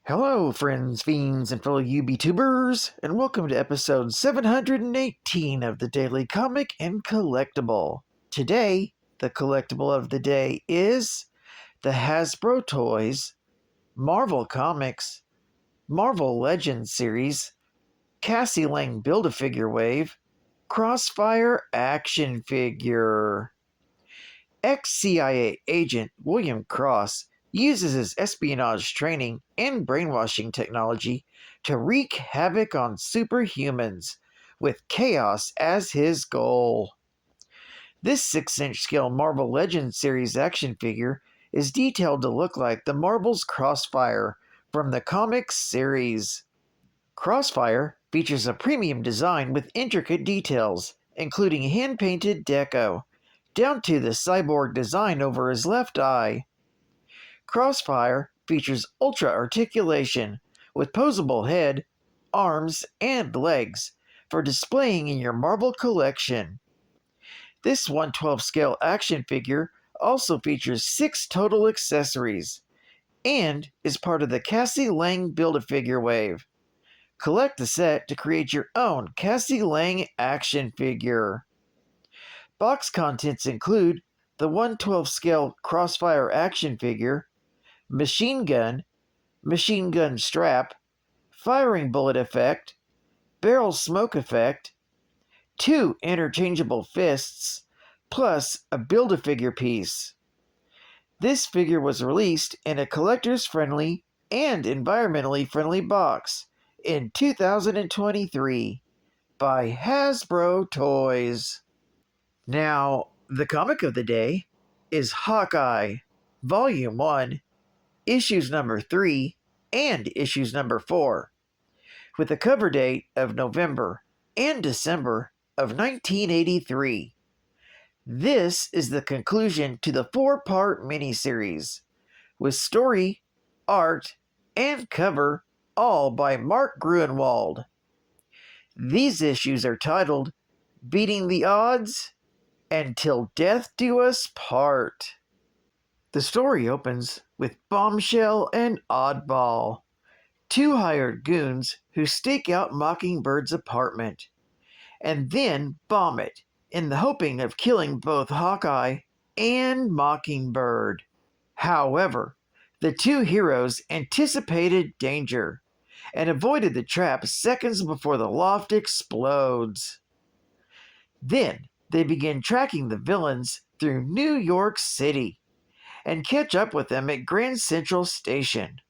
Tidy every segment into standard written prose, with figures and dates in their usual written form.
Hello, friends, fiends, and fellow UBTubers, and welcome to episode 718 of the Daily Comic and Collectible. Today, the collectible of the day is the Hasbro Toys, Marvel Comics, Marvel Legends series, Cassie Lang Build-A-Figure Wave, Crossfire action figure. Ex-CIA agent William Cross uses his espionage training and brainwashing technology to wreak havoc on superhumans, with chaos as his goal. This 6-inch scale Marvel Legends series action figure is detailed to look like the Marvel's Crossfire from the comics series. Crossfire features a premium design with intricate details, including hand-painted deco, down to the cyborg design over his left eye. Crossfire features ultra articulation with posable head, arms, and legs for displaying in your Marvel collection. This 1/12 scale action figure also features 6 total accessories and is part of the Cassie Lang Build-A-Figure wave. Collect the set to create your own Cassie Lang action figure. Box contents include the 1/12 scale Crossfire action figure, machine gun strap, firing bullet effect, barrel smoke effect, 2 interchangeable fists, plus a Build-A-Figure piece. This figure was released in a collector's friendly and environmentally friendly box in 2023 by Hasbro Toys. Now, the comic of the day is Hawkeye, Volume 1, Issues number 3 and Issues number 4, with a cover date of November and December of 1983. This is the conclusion to the 4-part miniseries, with story, art, and cover all by Mark Gruenwald. These issues are titled Beating the Odds and Till Death Do Us Part. The story opens with Bombshell and Oddball, 2 hired goons who stake out Mockingbird's apartment, and then bomb it in the hoping of killing both Hawkeye and Mockingbird. However, the 2 heroes anticipated danger and avoided the trap seconds before the loft explodes. Then they begin tracking the villains through New York City and catch up with them at Grand Central Station.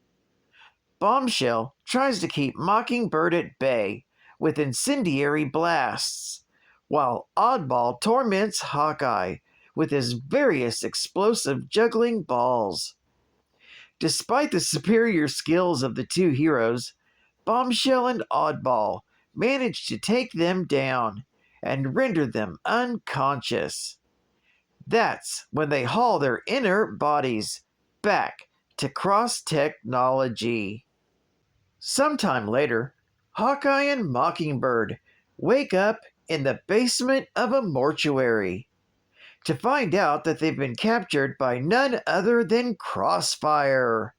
Bombshell tries to keep Mockingbird at bay with incendiary blasts, while Oddball torments Hawkeye with his various explosive juggling balls. Despite the superior skills of the 2 heroes, Bombshell and Oddball manage to take them down and render them unconscious. That's when they haul their inert bodies back to Cross Technology. Sometime later, Hawkeye and Mockingbird wake up in the basement of a mortuary to find out that they've been captured by none other than Crossfire.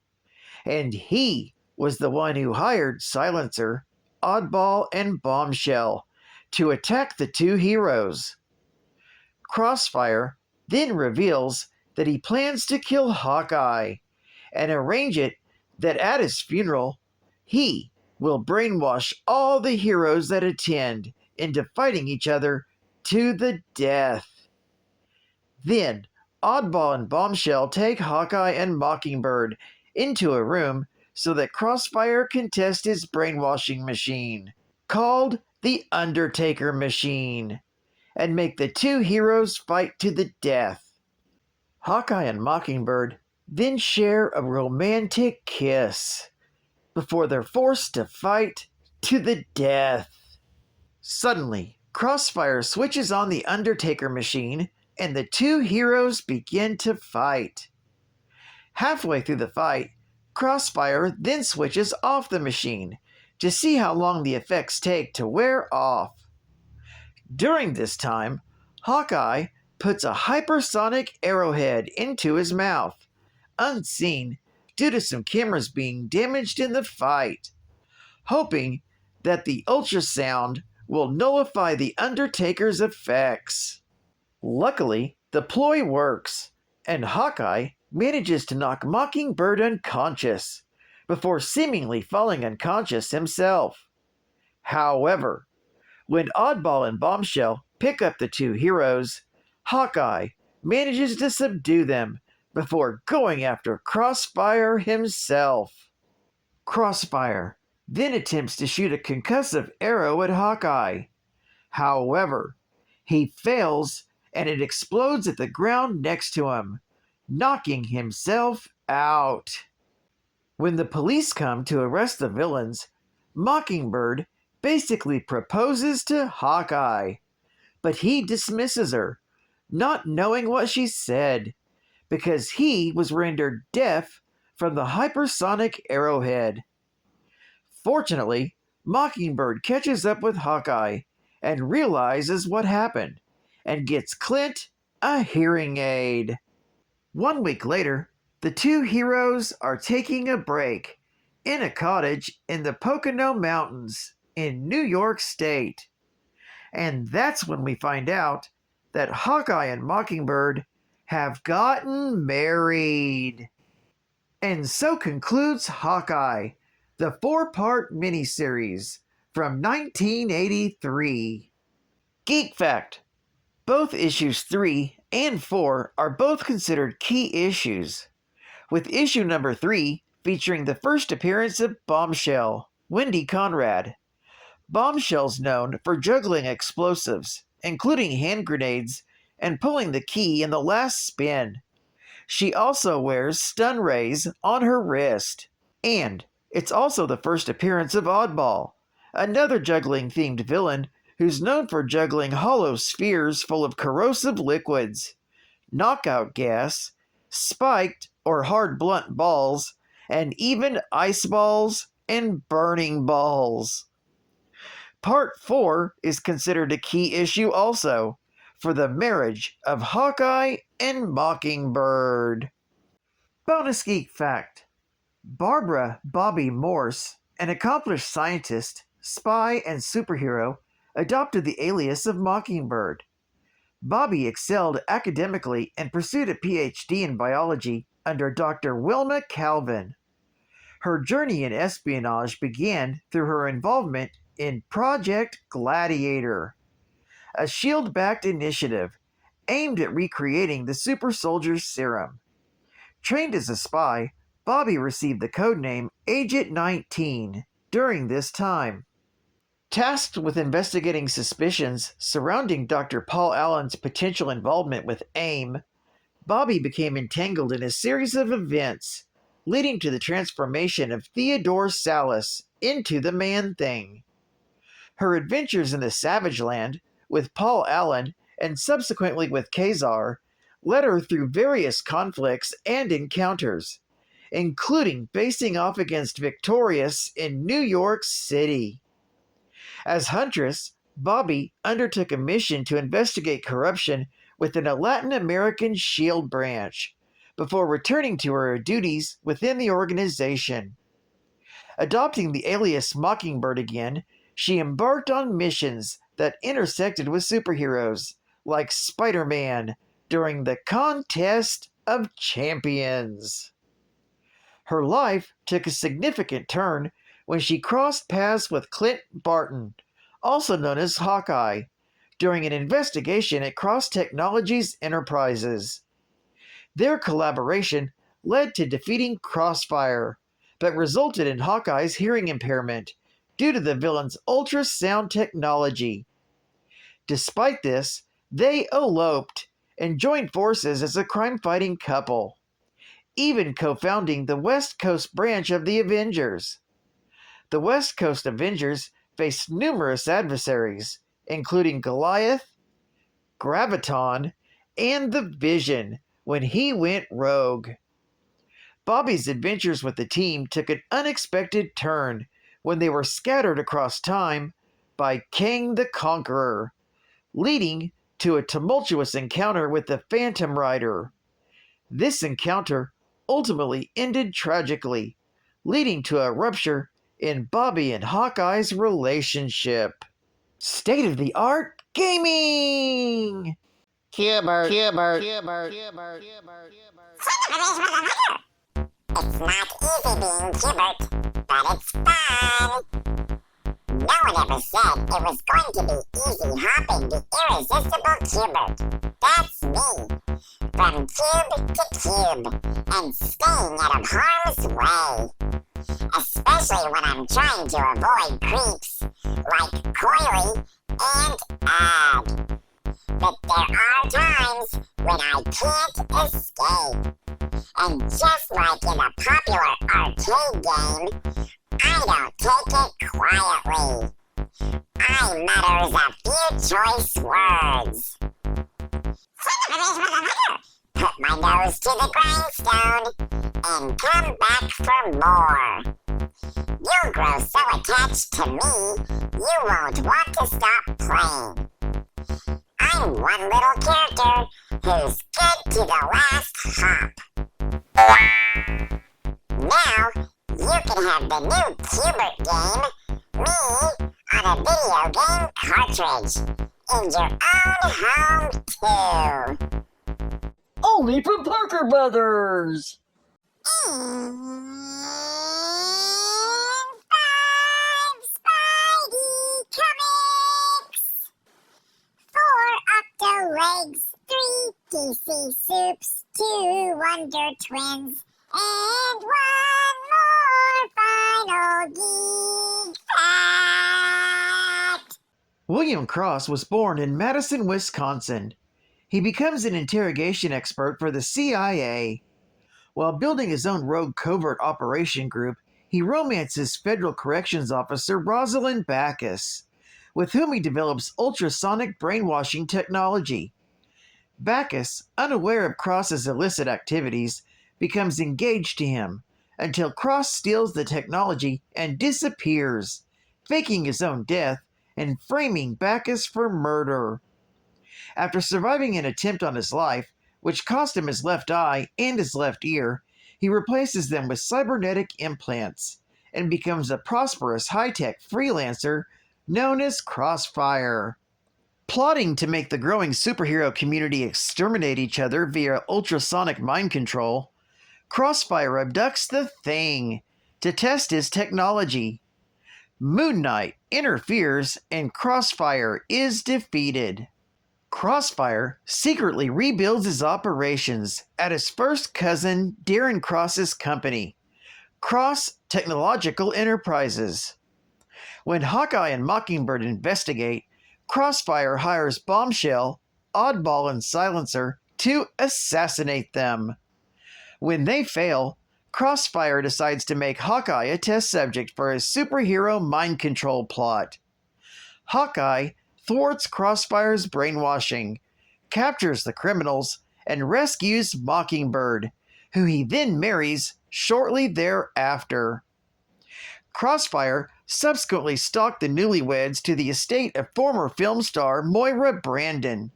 And he was the one who hired Silencer, Oddball, and Bombshell to attack the 2 heroes. Crossfire then reveals that he plans to kill Hawkeye and arrange it that at his funeral, he will brainwash all the heroes that attend into fighting each other to the death. Then, Oddball and Bombshell take Hawkeye and Mockingbird into a room so that Crossfire can test his brainwashing machine, called the Undertaker Machine, and make the 2 heroes fight to the death. Hawkeye and Mockingbird then share a romantic kiss before they're forced to fight to the death. Suddenly, Crossfire switches on the Undertaker Machine and the 2 heroes begin to fight. Halfway through the fight, Crossfire then switches off the machine to see how long the effects take to wear off. During this time, Hawkeye puts a hypersonic arrowhead into his mouth, unseen, due to some cameras being damaged in the fight, hoping that the ultrasound will nullify the Undertaker's effects. Luckily, the ploy works, and Hawkeye manages to knock Mockingbird unconscious before seemingly falling unconscious himself. However, when Oddball and Bombshell pick up the two heroes, Hawkeye manages to subdue them before going after Crossfire himself. Crossfire then attempts to shoot a concussive arrow at Hawkeye. However, he fails and it explodes at the ground next to him, knocking himself out. When the police come to arrest the villains, Mockingbird basically proposes to Hawkeye, but he dismisses her, not knowing what she said, because he was rendered deaf from the hypersonic arrowhead. Fortunately, Mockingbird catches up with Hawkeye and realizes what happened, and gets Clint a hearing aid. 1 week later, the two heroes are taking a break in a cottage in the Pocono Mountains in New York State. And that's when we find out that Hawkeye and Mockingbird have gotten married. And so concludes Hawkeye, the 4-part miniseries from 1983. Geek Fact: both issues 3 and 4 are both considered key issues, with issue number 3 featuring the first appearance of Bombshell, Wendy Conrad. Bombshell's known for juggling explosives, including hand grenades, and pulling the key in the last spin. She also wears stun rays on her wrist. And it's also the first appearance of Oddball, another juggling-themed villain who's known for juggling hollow spheres full of corrosive liquids, knockout gas, spiked or hard blunt balls, and even ice balls and burning balls. Part 4 is considered a key issue also, for the marriage of Hawkeye and Mockingbird. Bonus Geek Fact: Barbara Bobby Morse, an accomplished scientist, spy, and superhero, adopted the alias of Mockingbird. Bobby excelled academically and pursued a PhD in biology under Dr. Wilma Calvin. Her journey in espionage began through her involvement in Project Gladiator, a shield-backed initiative aimed at recreating the super soldier's serum. Trained as a spy, Bobby received the codename Agent 19 during this time. Tasked with investigating suspicions surrounding Dr. Paul Allen's potential involvement with AIM, Bobby became entangled in a series of events, leading to the transformation of Theodore Salas into the Man-Thing. Her adventures in the Savage Land, with Paul Allen and subsequently with Kazar, led her through various conflicts and encounters, including facing off against Victorious in New York City. As Huntress, Bobby undertook a mission to investigate corruption within a Latin American SHIELD branch, before returning to her duties within the organization. Adopting the alias Mockingbird again, she embarked on missions that intersected with superheroes, like Spider-Man, during the Contest of Champions. Her life took a significant turn when she crossed paths with Clint Barton, also known as Hawkeye, during an investigation at Cross Technologies Enterprises. Their collaboration led to defeating Crossfire, but resulted in Hawkeye's hearing impairment due to the villain's ultrasound technology. Despite this, they eloped and joined forces as a crime-fighting couple, even co-founding the West Coast branch of the Avengers. The West Coast Avengers faced numerous adversaries, including Goliath, Graviton, and the Vision when he went rogue. Bobby's adventures with the team took an unexpected turn when they were scattered across time by Kang the Conqueror, leading to a tumultuous encounter with the Phantom Rider. This encounter ultimately ended tragically, leading to a rupture in Bobby and Hawkeye's relationship. State-of-the-art gaming! Cubert. It's not easy being Hubert, but it's fun. No one ever said it was going to be easy hopping the irresistible Hubert. That's me. From cube to cube, and staying out of harm's way. Especially when I'm trying to avoid creeps, like Coily and Odd. But there are times when I can't escape. And just like in a popular arcade game, I don't take it quietly. I mutters a few choice words. Put my nose to the grindstone and come back for more. You'll grow so attached to me, you won't want to stop playing. I'm one little character who's good to the last hop. Now, you can have the new Cubert game, me, on a video game cartridge, in your own home, too. Only from Parker Brothers. And 5 Spidey comics! 4 Octo Legs, 3 DC Soups, 2 Wonder Twins, and 1 more final geek fact! William Cross was born in Madison, Wisconsin. He becomes an interrogation expert for the CIA. While building his own rogue covert operation group, he romances federal corrections officer Rosalind Backus, with whom he develops ultrasonic brainwashing technology. Backus, unaware of Cross's illicit activities, becomes engaged to him until Cross steals the technology and disappears, faking his own death and framing Backus for murder. After surviving an attempt on his life, which cost him his left eye and his left ear, he replaces them with cybernetic implants and becomes a prosperous high-tech freelancer known as Crossfire. Plotting to make the growing superhero community exterminate each other via ultrasonic mind control, Crossfire abducts the Thing to test his technology. Moon Knight interferes and Crossfire is defeated. Crossfire secretly rebuilds his operations at his first cousin Darren Cross's company, Cross Technological Enterprises. When Hawkeye and Mockingbird investigate, Crossfire hires Bombshell, Oddball, and Silencer to assassinate them. When they fail, Crossfire decides to make Hawkeye a test subject for his superhero mind control plot. Hawkeye thwarts Crossfire's brainwashing, captures the criminals, and rescues Mockingbird, who he then marries shortly thereafter. Crossfire subsequently stalked the newlyweds to the estate of former film star Moira Brandon.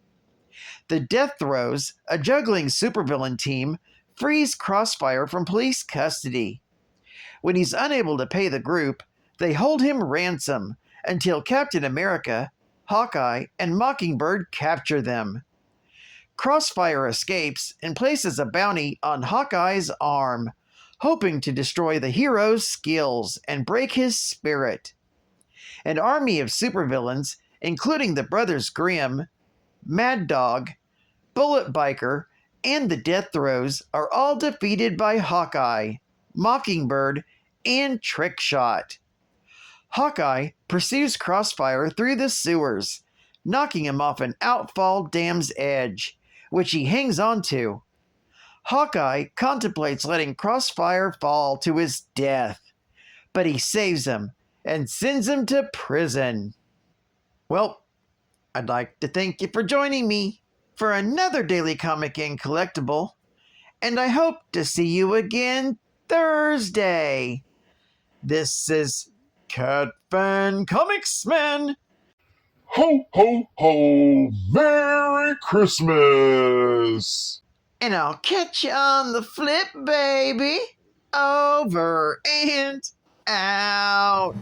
The THRU, a juggling supervillain team, frees Crossfire from police custody. When he's unable to pay the group, they hold him ransom until Captain America, Hawkeye, and Mockingbird capture them. Crossfire escapes and places a bounty on Hawkeye's arm, hoping to destroy the hero's skills and break his spirit. An army of supervillains, including the Brothers Grimm, Mad Dog, Bullet Biker, and the THRU, are all defeated by Hawkeye, Mockingbird, and Trickshot. Hawkeye pursues Crossfire through the sewers, knocking him off an outfall dam's edge, which he hangs onto. Hawkeye contemplates letting Crossfire fall to his death, but he saves him and sends him to prison. Well, I'd like to thank you for joining me for another Daily Comic and Collectible, and I hope to see you again Thursday. This is Cat Fan Comics Man. Ho, ho, ho! Merry Christmas! And I'll catch you on the flip, baby. Over and out.